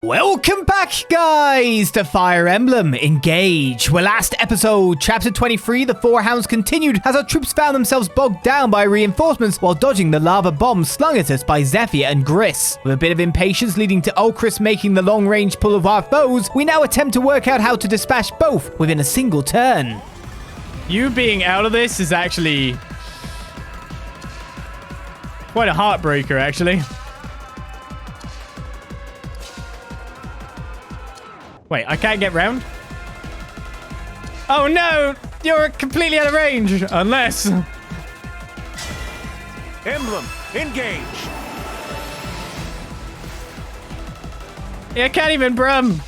Welcome back, guys, to Fire Emblem Engage. Where last episode, chapter 23, the Four Hounds continued as our troops found themselves bogged down by reinforcements while dodging the lava bombs slung at us by Zephia and Griss. With a bit of impatience leading to Ulcris making the long-range pull of our foes, we now attempt to work out how to dispatch both within a single turn. You being out of this is actually quite a heartbreaker, actually. Wait, I can't get round? Oh no! You're completely out of range! Unless... Emblem, engage! Yeah, I can't even brum.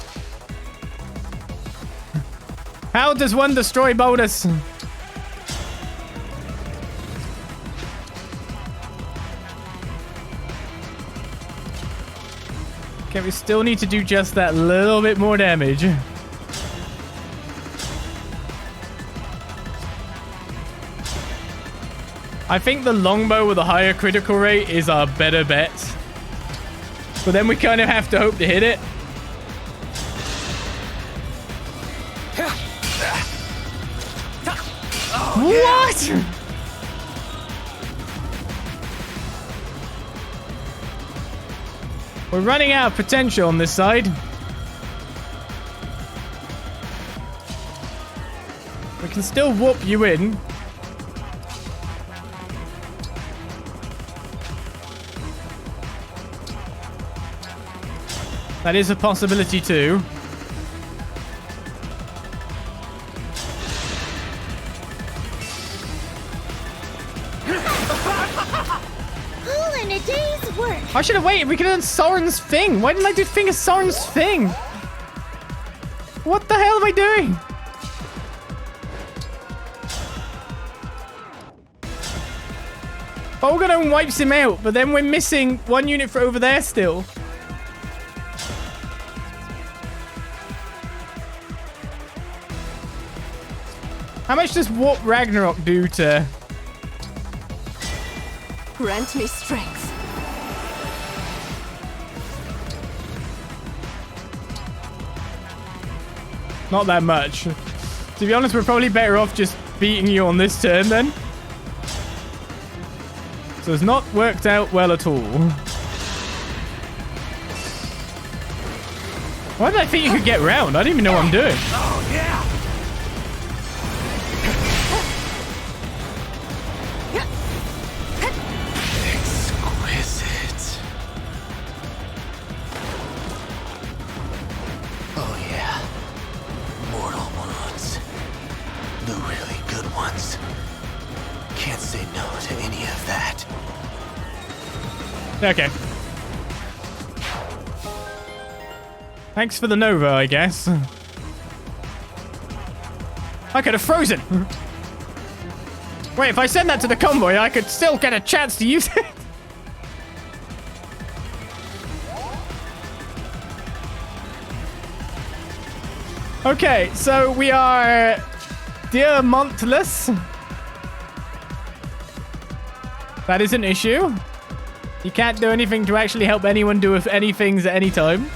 How does one destroy bonus? Okay, we still need to do just that little bit more damage. I think the longbow with a higher critical rate is our better bet. But then we kind of have to hope to hit it. What? We're running out of potential on this side. We can still whoop you in. That is a possibility too. I should have waited. We could have done Soren's thing. Why didn't I do Thing of Soren's thing? What the hell am I doing? Bolgadon wipes him out, but then we're missing one unit for over there still. How much does Warp Ragnarok do to... Grant me strength. Not that much. To be honest, we're probably better off just beating you on this turn then. So it's not worked out well at all. Why did I think you could get round? I don't even know what I'm doing. Oh, yeah! Exquisite. Oh, yeah. Mortal wounds. The really good ones. Can't say no to any of that. Okay. Thanks for the Nova, I guess. I could have frozen. Wait, if I send that to the convoy, I could still get a chance to use it. Okay, so we are Diamantless. That is an issue. You can't do anything to actually help anyone do any things at any time.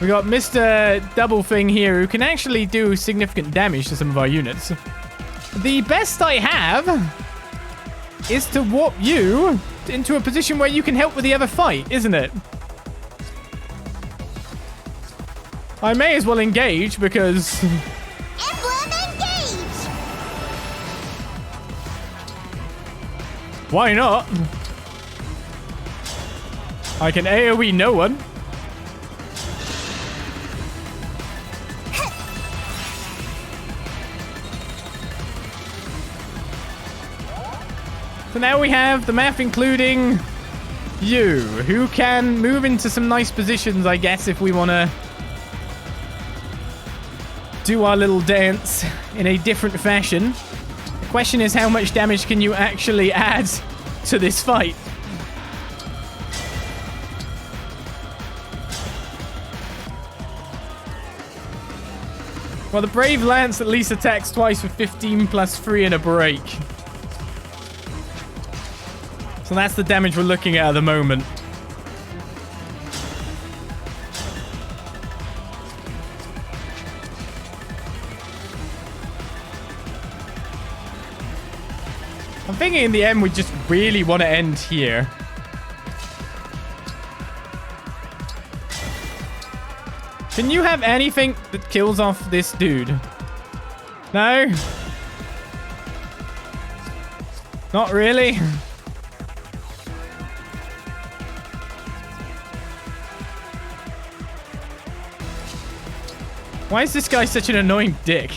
We got Mr. Double Thing here who can actually do significant damage to some of our units. The best I have is to warp you into a position where you can help with the other fight, isn't it? I may as well engage because... Emblem Engage! Why not? I can AoE no one. So now we have the map including you, who can move into some nice positions, I guess, if we want to do our little dance in a different fashion. The question is, how much damage can you actually add to this fight? Well, the Brave Lance at least attacks twice with 15 plus 3 and a break. So that's the damage we're looking at the moment. I'm thinking in the end, we just really want to end here. Can you have anything that kills off this dude? No? Not really? Why is this guy such an annoying dick?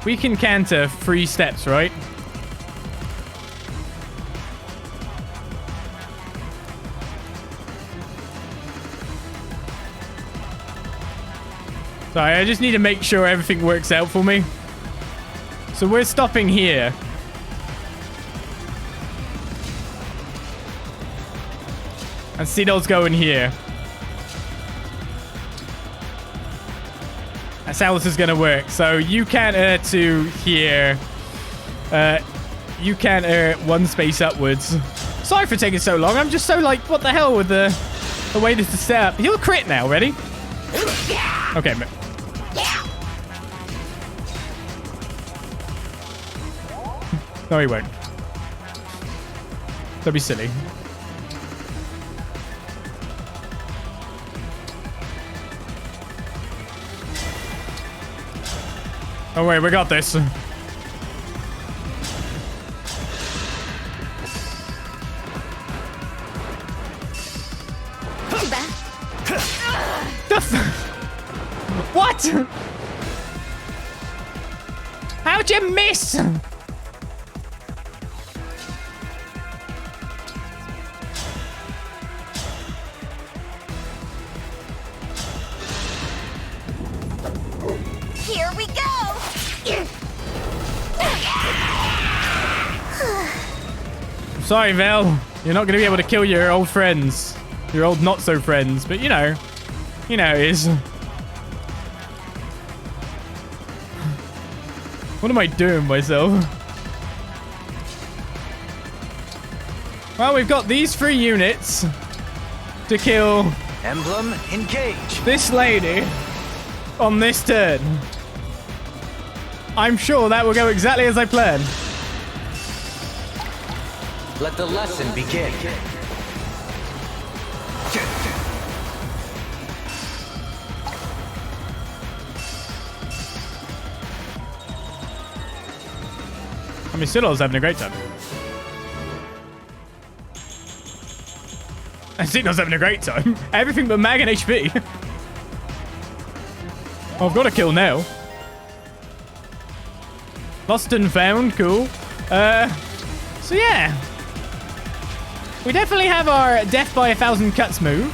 We can canter 3 steps, right? Sorry, I just need to make sure everything works out for me. So we're stopping here. And Cedal's going here. That's how this is going to work. So you canter to here. You canter 1 space upwards. Sorry for taking so long. I'm just so like, what the hell with the way this is set up. He'll crit now. Ready? Okay. No, he won't. Don't be silly. Oh wait, we got this. What? How'd you miss? Here we go! Sorry, Vel. You're not going to be able to kill your old friends. Your old not-so-friends. But, you know it is. What am I doing myself? Well, we've got these 3 units to kill Emblem Engage. this lady on this turn. I'm sure that will go exactly as I planned. Let the lesson begin. I mean, Cedal's having a great time. And Cedal's having a great time. Everything but mag and HP. Oh, I've got a kill now. Lost and found, cool. So yeah. We definitely have our death by 1,000 cuts move.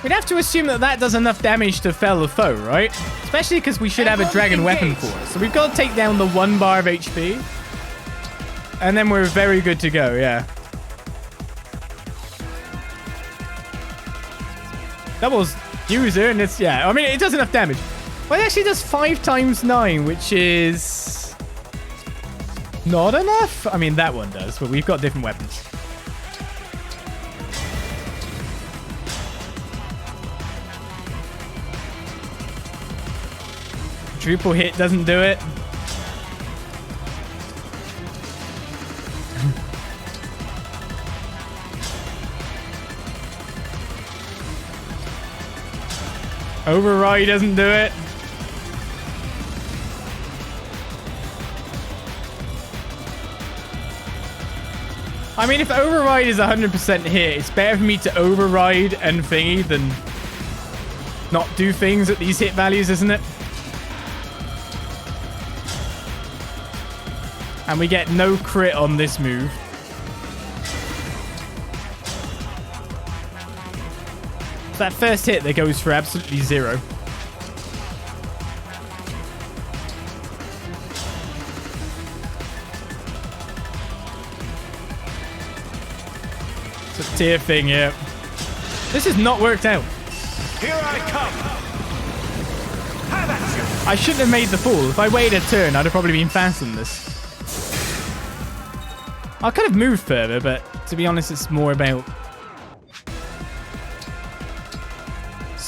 We'd have to assume that that does enough damage to fell the foe, right? Especially because we should have a dragon weapon for us. So we've got to take down the 1 bar of HP. And then we're very good to go, yeah. Doubles user, and it's, yeah. I mean, it does enough damage. Well, it actually does 5 times 9, which is not enough. I mean, that one does, but we've got different weapons. Triple hit doesn't do it. Override doesn't do it. I mean, if override is 100% hit, it's better for me to override and thingy than not do things at these hit values, isn't it? And we get no crit on this move. That first hit that goes for absolutely 0. It's a tier thing, yeah. This has not worked out. Here I come. Have at you. I shouldn't have made the fall. If I waited a turn, I'd have probably been faster than this. I could have moved further, but to be honest, it's more about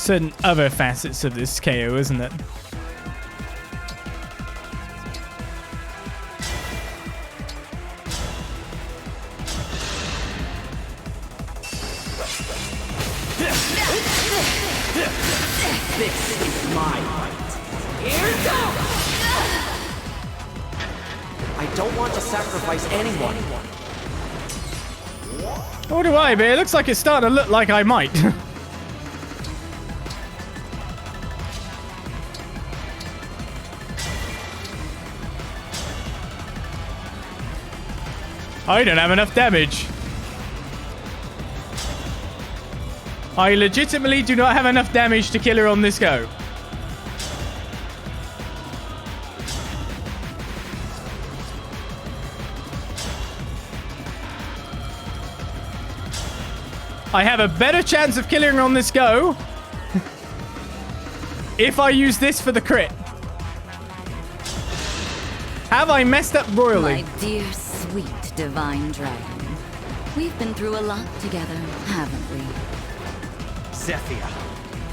certain other facets of this KO, isn't it? This is my fight. Here goes! I don't want to sacrifice anyone. Nor do I, but it looks like it's starting to look like I might. I don't have enough damage. I legitimately do not have enough damage to kill her on this go. I have a better chance of killing her on this go if I use this for the crit. Have I messed up royally? My dear, sweet divine dragon. We've been through a lot together, haven't we? Zephia,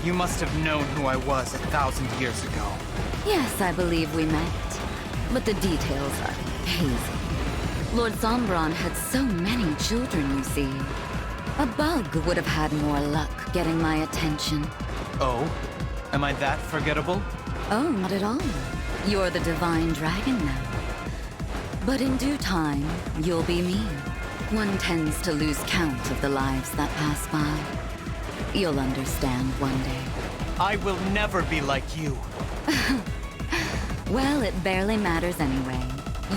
you must have known who I was 1,000 years ago. Yes, I believe we met. But the details are hazy. Lord Sombron had so many children, you see. A bug would have had more luck getting my attention. Oh? Am I that forgettable? Oh, not at all. You're the divine dragon now. But in due time, you'll be me. One tends to lose count of the lives that pass by. You'll understand one day. I will never be like you. Well, it barely matters anyway.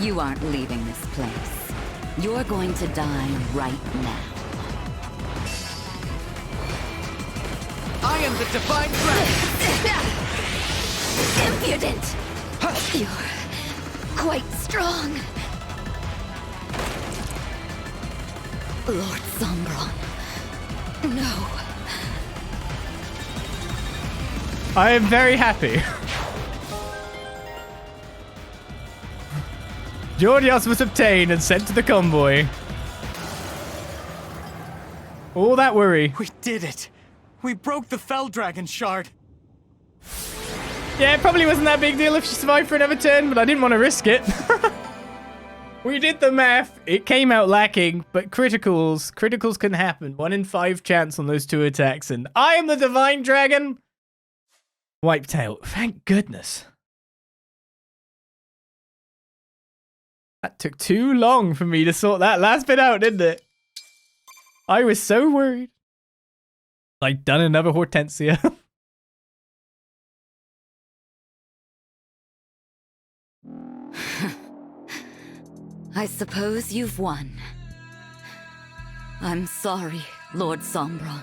You aren't leaving this place. You're going to die right now. I am the divine dragon! Impudent! You're quite strong. Lord Sombron. No. I am very happy. Georgios was obtained and sent to the convoy. All that worry. We did it! We broke the Fell Dragon shard! Yeah, it probably wasn't that big deal if she survived for another turn, but I didn't want to risk it. We did the math. It came out lacking, but criticals can happen. 1 in 5 chance on those 2 attacks, and I am the Divine Dragon. Wiped out. Thank goodness. That took too long for me to sort that last bit out, didn't it? I was so worried. I'd done another Hortensia. I suppose you've won. I'm sorry, Lord Sombron.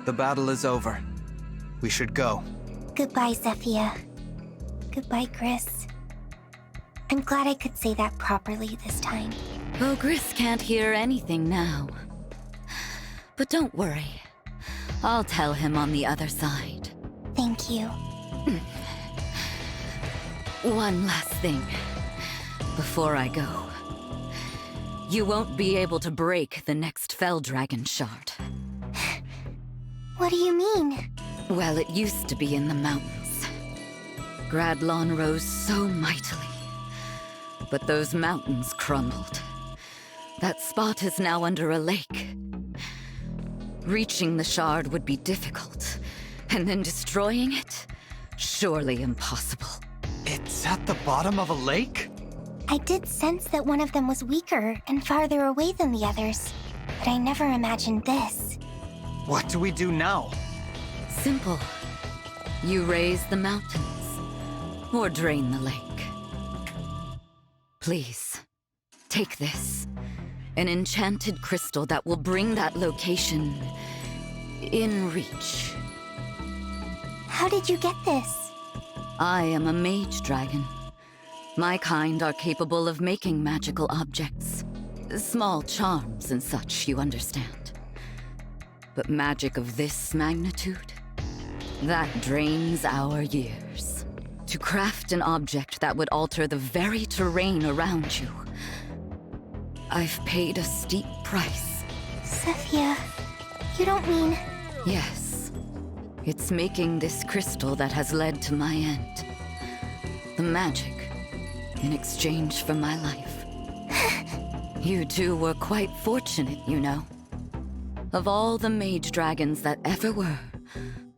The battle is over. We should go. Goodbye, Zephia. Goodbye, Griss. I'm glad I could say that properly this time. Oh, Griss can't hear anything now. But don't worry. I'll tell him on the other side. Thank you. One last thing. Before I go. You won't be able to break the next Fell Dragon shard. What do you mean? Well, it used to be in the mountains. Gradlon rose so mightily. But those mountains crumbled. That spot is now under a lake. Reaching the shard would be difficult, and then destroying it? Surely impossible. It's at the bottom of a lake? I did sense that one of them was weaker and farther away than the others, but I never imagined this. What do we do now? Simple. You raise the mountains, or drain the lake. Please, take this. An enchanted crystal that will bring that location in reach. How did you get this? I am a mage dragon. My kind are capable of making magical objects. Small charms and such, you understand. But magic of this magnitude? That drains our years. To craft an object that would alter the very terrain around you. I've paid a steep price. Zephia, you don't mean... Yes. It's making this crystal that has led to my end. The magic, in exchange for my life. You two were quite fortunate, you know. Of all the mage dragons that ever were,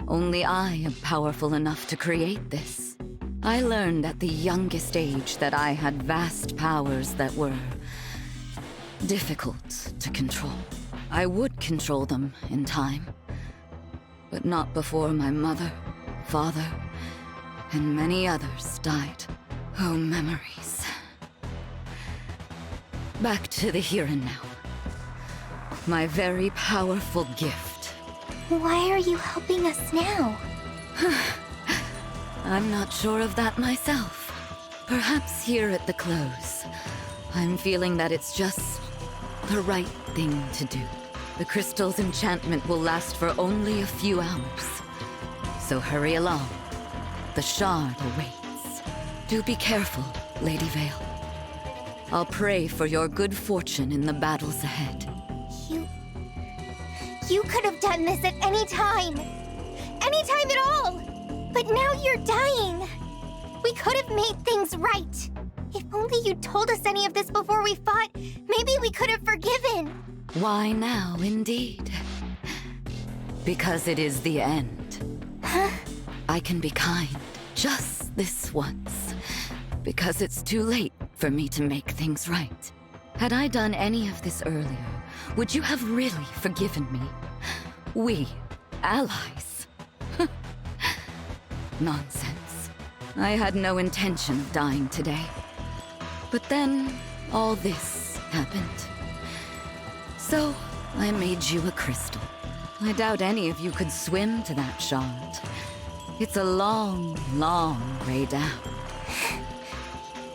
only I am powerful enough to create this. I learned at the youngest age that I had vast powers that were difficult to control. I would control them in time, but not before my mother, father, and many others died. Oh, memories. Back to the here and now. My very powerful gift. Why are you helping us now? I'm not sure of that myself. Perhaps here at the close, I'm feeling that it's just the right thing to do. The crystal's enchantment will last for only a few hours. So hurry along. The shard awaits. Do be careful, Lady Vale. I'll pray for your good fortune in the battles ahead. You could have done this at any time. Any time at all. But now you're dying. We could have made things right. If only you'd told us any of this before we fought, maybe we could have forgiven. Why now, indeed? Because it is the end. Huh? I can be kind, just this once. Because it's too late for me to make things right. Had I done any of this earlier, would you have really forgiven me? We, allies. Nonsense. I had no intention of dying today. But then, all this happened. So, I made you a crystal. I doubt any of you could swim to that shard. It's a long, long way down.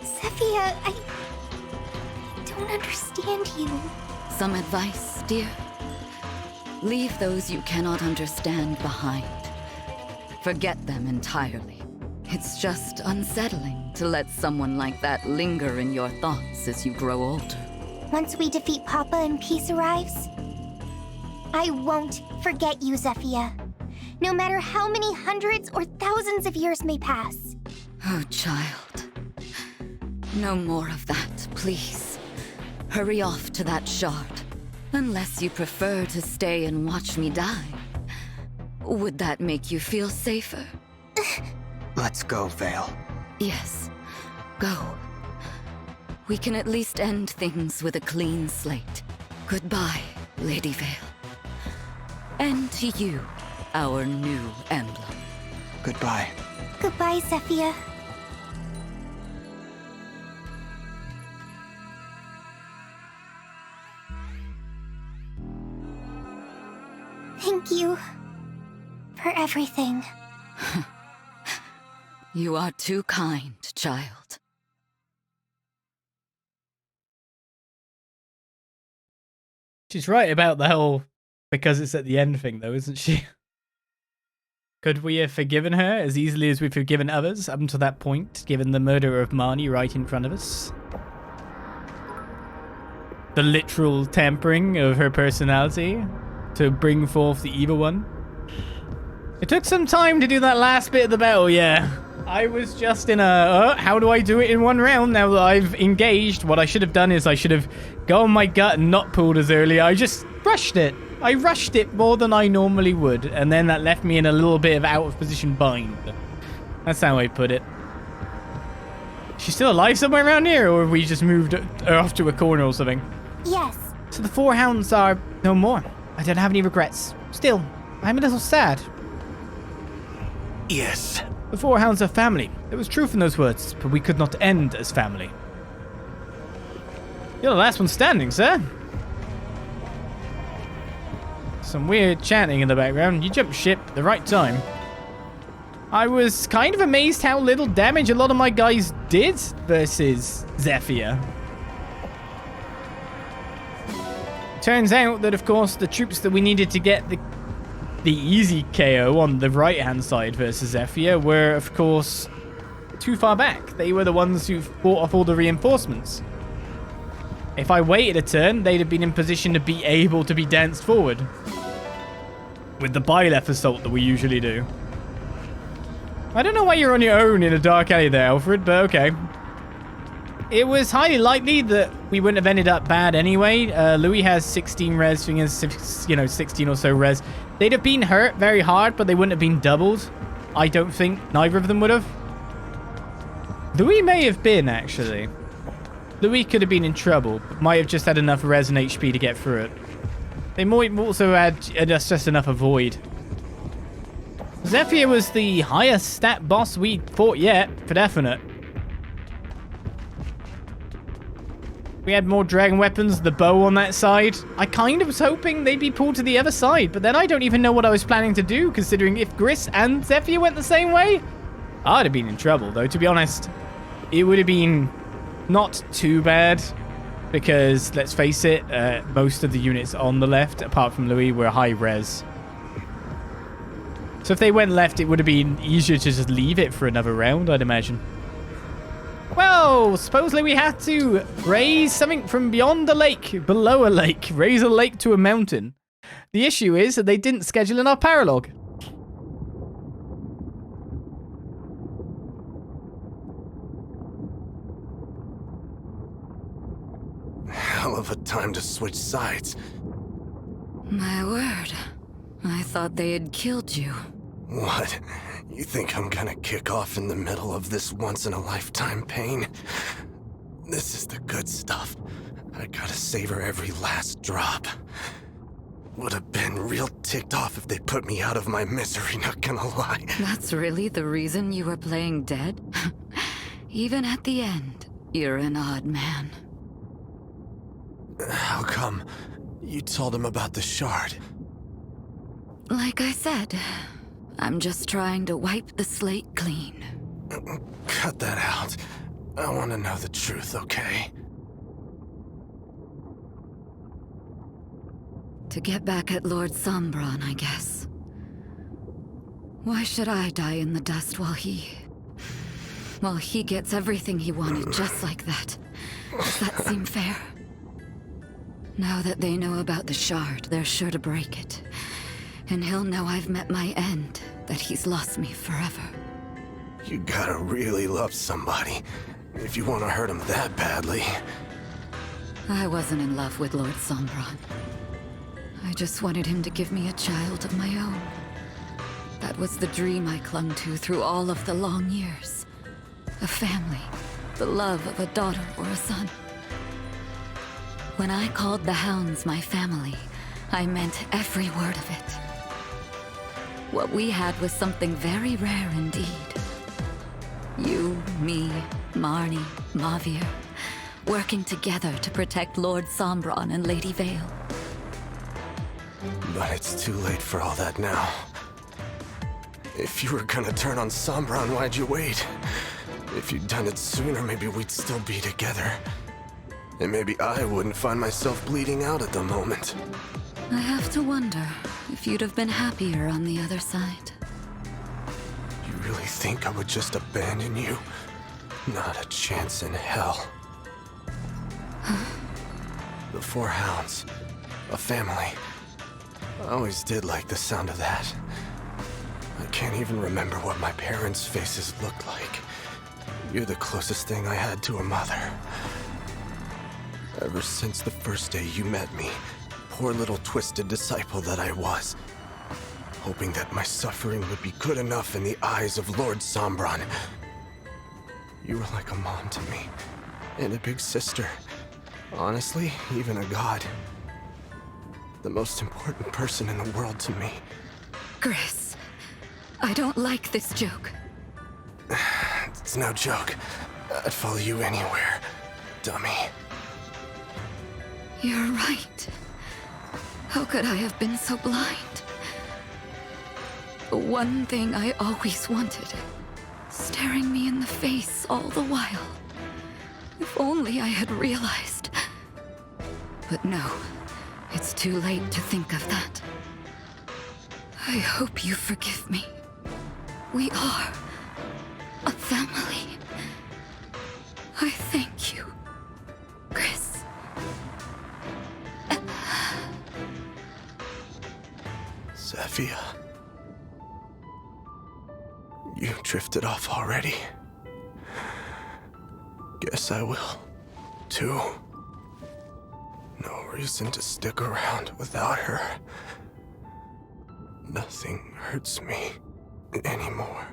Zephia, I don't understand you. Some advice, dear? Leave those you cannot understand behind. Forget them entirely. It's just unsettling to let someone like that linger in your thoughts as you grow older. Once we defeat Papa and peace arrives, I won't forget you, Zephia. No matter how many hundreds or thousands of years may pass. Oh, child. No more of that, please. Hurry off to that shard. Unless you prefer to stay and watch me die. Would that make you feel safer? Let's go, Vale. Yes, go. We can at least end things with a clean slate. Goodbye, Lady Vale. And to you, our new emblem. Goodbye. Goodbye, Zephia. Thank you for everything. You are too kind, child. She's right about the whole because it's at the end thing, though, isn't she? Could we have forgiven her as easily as we've forgiven others up until that point, given the murder of Marnie right in front of us? The literal tampering of her personality to bring forth the evil one. It took some time to do that last bit of the battle, yeah. I was just in a, how do I do it in one round now that I've engaged? What I should have done is I should have gone my gut and not pulled as early. I just rushed it. I rushed it more than I normally would, and then that left me in a little bit of out of position bind. That's how I put it. She's still alive somewhere around here, or have we just moved her off to a corner or something? Yes. So the Four Hounds are no more. I don't have any regrets. Still, I'm a little sad. Yes. The Four Hounds are family. There was truth in those words, but we could not end as family. You're the last one standing, sir. Some weird chanting in the background. You jumped ship at the right time. I was kind of amazed how little damage a lot of my guys did versus Zephia. Turns out that, of course, the troops that we needed to get the easy KO on the right-hand side versus Zephia were, of course, too far back. They were the ones who fought off all the reinforcements. If I waited a turn, they'd have been in position to be able to be danced forward. with the Byleth assault that we usually do. I don't know why you're on your own in a dark alley there, Alfred, but okay. It was highly likely that we wouldn't have ended up bad anyway. Louis has 16 res, Fing has 16 or so res. They'd have been hurt very hard, but they wouldn't have been doubled. I don't think neither of them would have. Louis may have been, actually. Louis could have been in trouble, but might have just had enough res and HP to get through it. They might also had just enough avoid. Zephia was the highest stat boss we fought yet, for definite. We had more dragon weapons, the bow on that side. I kind of was hoping they'd be pulled to the other side, but then I don't even know what I was planning to do, considering if Griss and Zephia went the same way, I'd have been in trouble, though, to be honest. It would have been not too bad, because, let's face it, most of the units on the left, apart from Louis, were high res. So if they went left, it would have been easier to just leave it for another round, I'd imagine. Well, supposedly we had to raise something from beyond a lake, below a lake, raise a lake to a mountain. The issue is that they didn't schedule in our paralog. Hell of a time to switch sides. My word. I thought they had killed you. What? You think I'm gonna kick off in the middle of this once-in-a-lifetime pain? This is the good stuff. I gotta savor every last drop. Would have been real ticked off if they put me out of my misery, not gonna lie. That's really the reason you were playing dead? Even at the end, you're an odd man. How come? You told him about the shard. Like I said, I'm just trying to wipe the slate clean. Cut that out. I want to know the truth, okay? To get back at Lord Sombron, I guess. Why should I die in the dust while he gets everything he wanted just like that? Does that seem fair? Now that they know about the shard, they're sure to break it. And he'll know I've met my end, that he's lost me forever. You gotta really love somebody if you want to hurt him that badly. I wasn't in love with Lord Sombron. I just wanted him to give me a child of my own. That was the dream I clung to through all of the long years. A family, the love of a daughter or a son. When I called the Hounds my family, I meant every word of it. What we had was something very rare indeed. You, me, Marnie, Mavir, working together to protect Lord Sombron and Lady Vale. But it's too late for all that now. If you were gonna turn on Sombron, why'd you wait? If you'd done it sooner, maybe we'd still be together. And maybe I wouldn't find myself bleeding out at the moment. I have to wonder if you'd have been happier on the other side. You really think I would just abandon you? Not a chance in hell. The Four Hounds. A family. I always did like the sound of that. I can't even remember what my parents' faces looked like. You're the closest thing I had to a mother. Ever since the first day you met me, poor little twisted disciple that I was, hoping that my suffering would be good enough in the eyes of Lord Sombron. You were like a mom to me, and a big sister. Honestly, even a god. The most important person in the world to me. Griss, I don't like this joke. It's no joke. I'd follow you anywhere, dummy. You're right. How could I have been so blind? The one thing I always wanted, staring me in the face all the while. If only I had realized. But no, it's too late to think of that. I hope you forgive me. We are a family. I thank you, Griss. Zephia. Zephia. You drifted off already. Guess I will, too. No reason to stick around without her. Nothing hurts me anymore.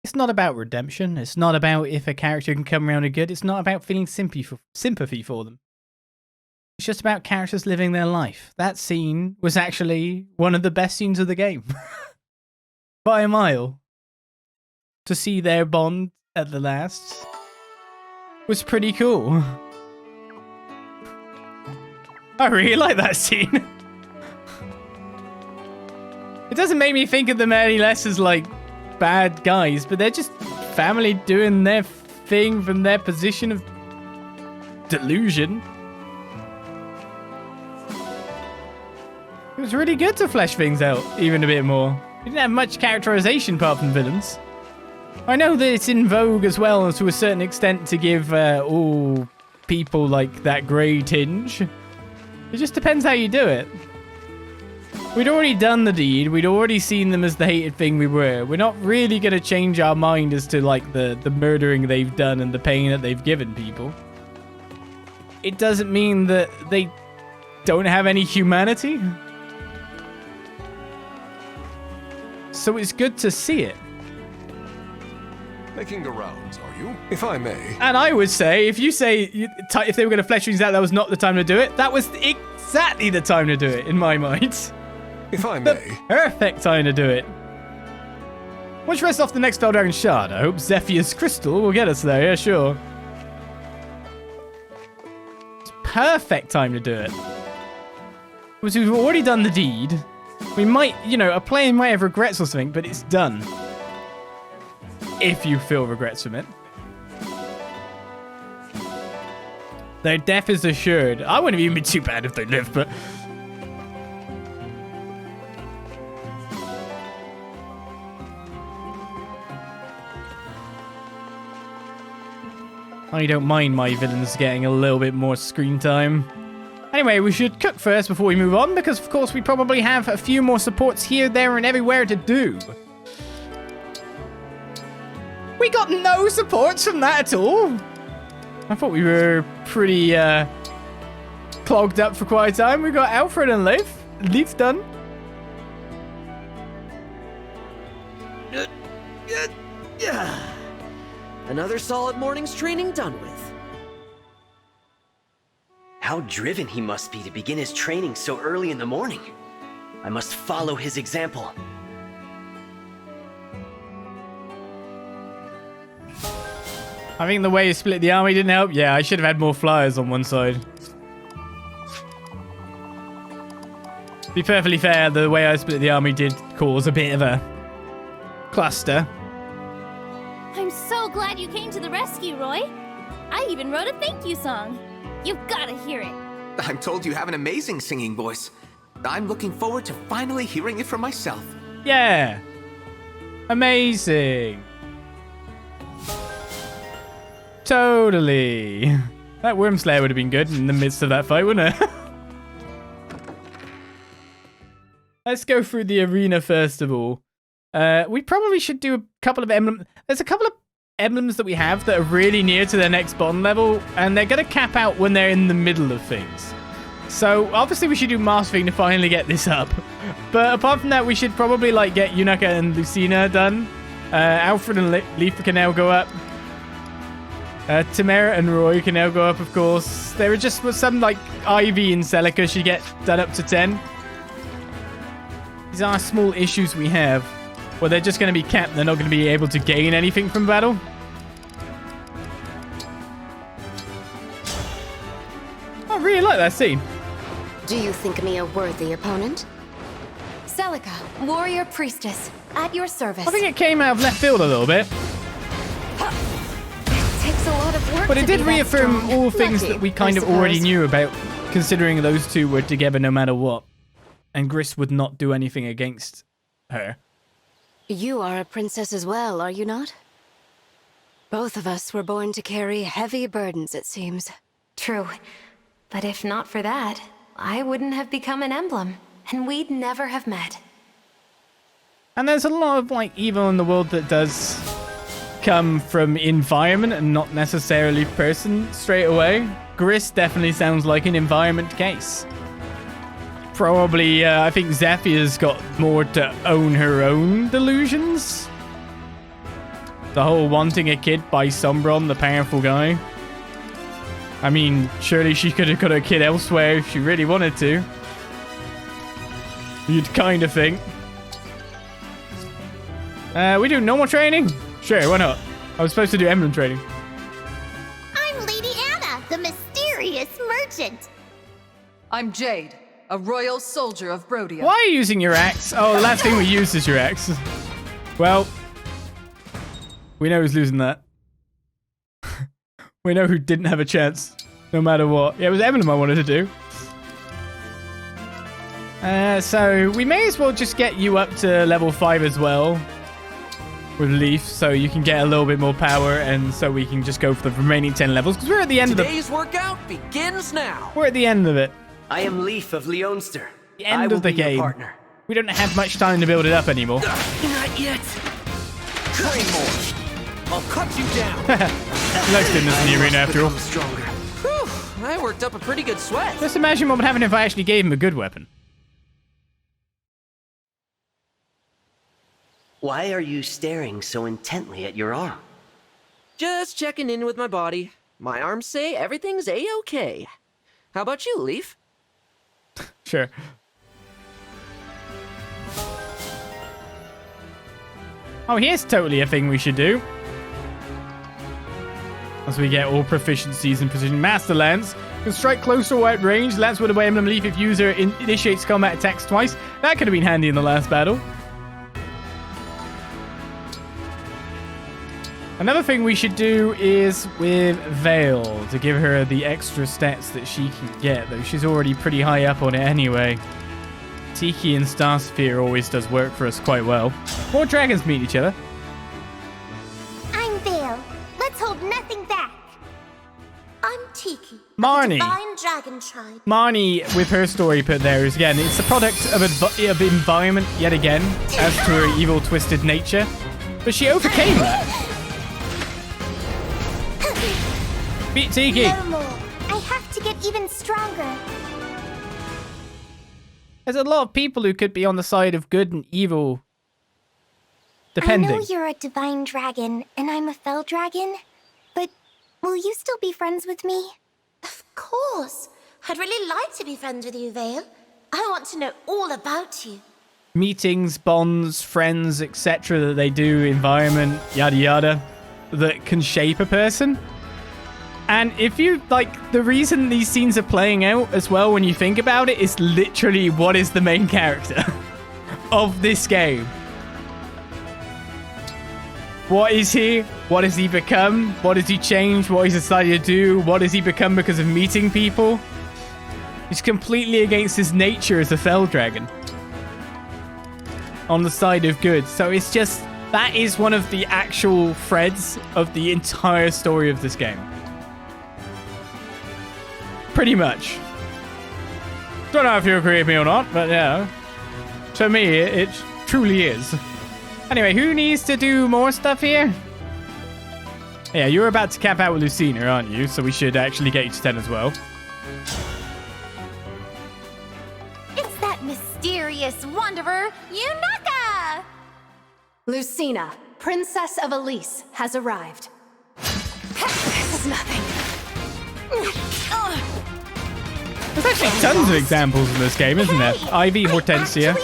It's not about redemption. It's not about if a character can come around to good. It's not about feeling sympathy for them. It's just about characters living their life. That scene was actually one of the best scenes of the game. By a mile. To see their bond at the last was pretty cool. I really like that scene. It doesn't make me think of them any less as like bad guys, but they're just family doing their thing from their position of delusion. It was really good to flesh things out even a bit more. We didn't have much characterization apart from villains. I know that it's in vogue as well to a certain extent to give all people like that grey tinge. It just depends how you do it. We'd already done the deed. We'd already seen them as the hated thing we were. We're not really going to change our mind as to like the murdering they've done and the pain that they've given people. It doesn't mean that they don't have any humanity. So it's good to see it. Making the rounds, are you? If I may. And I would say, if you say if they were going to flesh things out, that was not the time to do it. That was exactly the time to do it, in my mind. If I may. The perfect time to do it. Once you rest off the next Spell Dragon Shard, I hope Zephia's Crystal will get us there, yeah, sure. It's perfect time to do it. Because we've already done the deed. We might, you know, a player might have regrets or something, but it's done. If you feel regrets from it. Their death is assured. I wouldn't even be too bad if they lived, but... I don't mind my villains getting a little bit more screen time. Anyway, we should cook first before we move on, because of course we probably have a few more supports here, there, and everywhere to do. We got no supports from that at all. I thought we were pretty clogged up for quite a time. We got Alfred and Leif. Leif's done. Another solid morning's training done with. How driven he must be to begin his training so early in the morning. I must follow his example. I think the way you split the army didn't help. Yeah, I should have had more flyers on one side. To be perfectly fair, the way I split the army did cause a bit of a cluster. I'm so glad you came to the rescue, Roy. I even wrote a thank you song. You've got to hear it. I'm told you have an amazing singing voice. I'm looking forward to finally hearing it for myself. Yeah. Amazing. Totally. That Worm Slayer would have been good in the midst of that fight, wouldn't it? Let's go through the arena first of all. We probably should do a couple of emblems. There's a couple of emblems that we have that are really near to their next bond level, and they're going to cap out when they're in the middle of things. So obviously we should do Master Thing to finally get this up. But apart from that, we should probably like get Yunaka and Lucina done. Alfred and Leif can now go up. Tamara and Roy can now go up, of course. There are just some like Ivy and Celica should get done up to 10. These are small issues we have. Well, they're just going to be capped. They're not going to be able to gain anything from battle. I really like that scene. Do you think me a worthy opponent? Celica, warrior priestess, at your service. I think it came out of left field a little bit. It takes a lot of work. But it to did be that reaffirm strong. all things Lucky, that we kind of already knew about, considering those two were together no matter what. And Griss would not do anything against her. You are a princess as well, are you not? Both of us were born to carry heavy burdens, it seems. True. But if not for that, I wouldn't have become an emblem, and we'd never have met. And there's a lot of like evil in the world that does come from environment and not necessarily person straight away. Griss definitely sounds like an environment case. Probably, I think Zephia's got more to own her own delusions. The whole wanting a kid by Sombron, the powerful guy. I mean, surely she could have got a kid elsewhere if she really wanted to. You'd kind of think. We do normal training? Sure, why not? I was supposed to do emblem training. I'm Lady Anna, the mysterious merchant. I'm Jade, a royal soldier of Brodia. Why are you using your axe? Oh, the last thing we used is your axe. Well, we know who's losing that. We know who didn't have a chance, no matter what. Yeah, it was Emblem I wanted to do. So we may as well just get you up to level 5 as well with Leaf, so you can get a little bit more power, and so we can just go for the remaining 10 levels, because we're at the end Today's workout begins now. We're at the end of it. I am Leaf of Leonster. The end of the game. Partner. We don't have much time to build it up anymore. Not yet. Train more. I'll cut you down. Next in this in the arena after all. Stronger. Whew, I worked up a pretty good sweat. Just imagine what would happen if I actually gave him a good weapon. Why are you staring so intently at your arm? Just checking in with my body. My arms say everything's A-okay. How about you, Leaf? Sure. Oh, here's totally a thing we should do. As we get all proficiencies in precision. Master Lance can strike close or wide range. Lance with a emblem Leaf if user initiates combat attacks twice. That could have been handy in the last battle. Another thing we should do is with Veil, to give her the extra stats that she can get, though she's already pretty high up on it anyway. Tiki and Starsphere always does work for us quite well. More dragons meet each other. I'm Veil. Let's hold nothing back. I'm Tiki. Marnie. Divine Dragon Tribe. Marnie, with her story put there, is again, it's a product of environment yet again, as to her evil, twisted nature. But she overcame that. Beat Tiki. No more. I have to get even stronger. There's a lot of people who could be on the side of good and evil, depending. I know you're a divine dragon, and I'm a fell dragon, but will you still be friends with me? Of course. I'd really like to be friends with you, Veil. I want to know all about you. Meetings, bonds, friends, etc. that they do, environment, yada yada, that can shape a person. And if you, like, the reason these scenes are playing out as well, when you think about it, is literally what is the main character of this game. What is he? What has he become? What has he changed? What has he decided to do? What has he become because of meeting people? He's completely against his nature as a fell dragon. On the side of good. So it's just, that is one of the actual threads of the entire story of this game. Pretty much. Don't know if you agree with me or not, but yeah. To me, it truly is. Anyway, who needs to do more stuff here? Yeah, you're about to cap out with Lucina, aren't you? So we should actually get you to 10 as well. It's that mysterious wanderer, Yunaka! Lucina, Princess of Elise, has arrived. This is nothing. There's actually tons of examples in this game, isn't there? Ivy, Hortensia.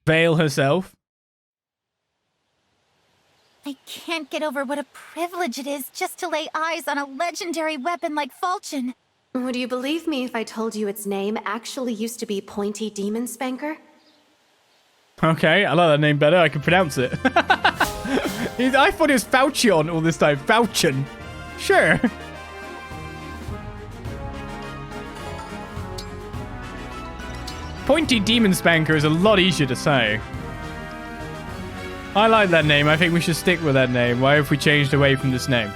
Veil herself. I can't get over what a privilege it is just to lay eyes on a legendary weapon like Falchion. Would you believe me if I told you its name actually used to be Pointy Demon Spanker? Okay, I like that name better. I can pronounce it. I thought it was Falchion all this time. Falchion. Sure. Pointy Demon Spanker is a lot easier to say. I like that name. I think we should stick with that name. Why have we changed away from this name?